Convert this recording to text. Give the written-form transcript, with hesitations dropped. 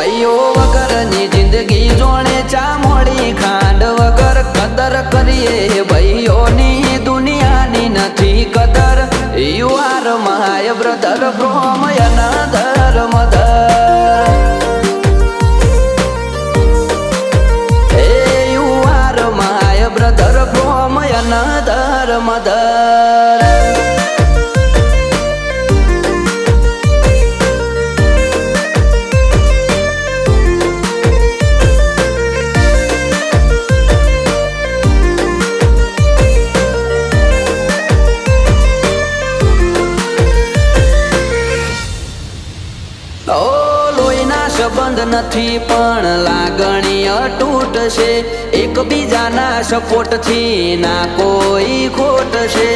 ભાઈઓ વગરની જિંદગી જોણે ચા મોડી ખાંડ વગર કદર કરીએ ભાઈઓની દુનિયાની નથી કદર. You are my brother from another mother. You are my brother from another mother. સંબંધ નથી પણ લાગણી અતૂટ છે. એકબીજાના સપોર્ટ થી ના કોઈ ખોટ છે.